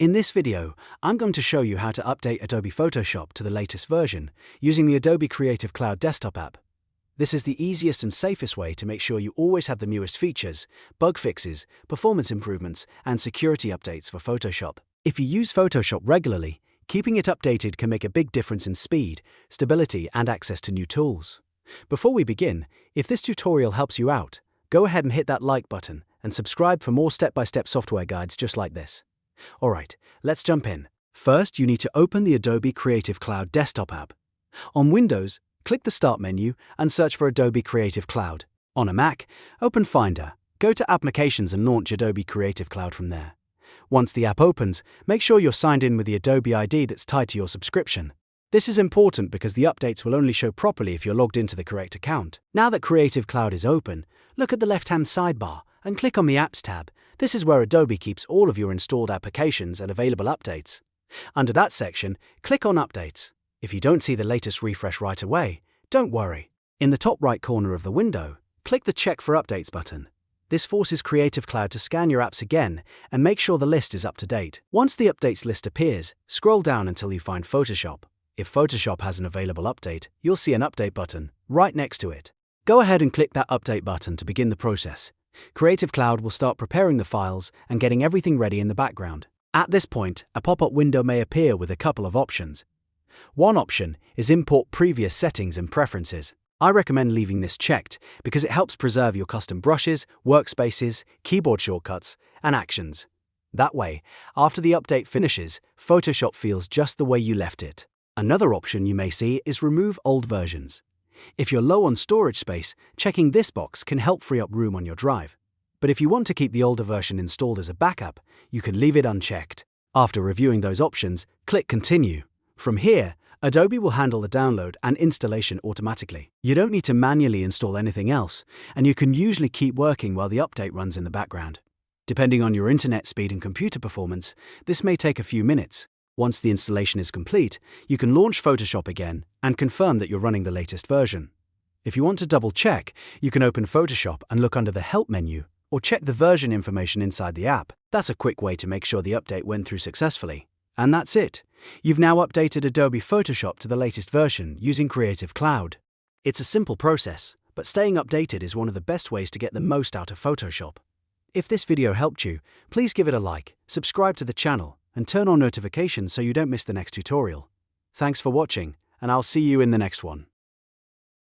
In this video, I'm going to show you how to update Adobe Photoshop to the latest version using the Adobe Creative Cloud desktop app. This is the easiest and safest way to make sure you always have the newest features, bug fixes, performance improvements, and security updates for Photoshop. If you use Photoshop regularly, keeping it updated can make a big difference in speed, stability, and access to new tools. Before we begin, if this tutorial helps you out, go ahead and hit that like button and subscribe for more step-by-step software guides just like this. Alright, let's jump in. First, you need to open the Adobe Creative Cloud desktop app. On Windows, click the Start menu and search for Adobe Creative Cloud. On a Mac, open Finder, go to Applications and launch Adobe Creative Cloud from there. Once the app opens, make sure you're signed in with the Adobe ID that's tied to your subscription. This is important because the updates will only show properly if you're logged into the correct account. Now that Creative Cloud is open, look at the left-hand sidebar and click on the Apps tab. This is where Adobe keeps all of your installed applications and available updates. Under that section, click on Updates. If you don't see the latest refresh right away, don't worry. In the top right corner of the window, click the Check for Updates button. This forces Creative Cloud to scan your apps again and make sure the list is up to date. Once the updates list appears, scroll down until you find Photoshop. If Photoshop has an available update, you'll see an Update button right next to it. Go ahead and click that Update button to begin the process. Creative Cloud will start preparing the files and getting everything ready in the background. At this point, a pop-up window may appear with a couple of options. One option is Import Previous Settings and Preferences. I recommend leaving this checked because it helps preserve your custom brushes, workspaces, keyboard shortcuts, and actions. That way, after the update finishes, Photoshop feels just the way you left it. Another option you may see is Remove Old Versions. If you're low on storage space, checking this box can help free up room on your drive. But if you want to keep the older version installed as a backup, you can leave it unchecked. After reviewing those options, click Continue. From here, Adobe will handle the download and installation automatically. You don't need to manually install anything else, and you can usually keep working while the update runs in the background. Depending on your internet speed and computer performance, this may take a few minutes. Once the installation is complete, you can launch Photoshop again and confirm that you're running the latest version. If you want to double-check, you can open Photoshop and look under the Help menu, or check the version information inside the app. That's a quick way to make sure the update went through successfully. And that's it. You've now updated Adobe Photoshop to the latest version using Creative Cloud. It's a simple process, but staying updated is one of the best ways to get the most out of Photoshop. If this video helped you, please give it a like, subscribe to the channel, and turn on notifications so you don't miss the next tutorial. Thanks for watching, and I'll see you in the next one.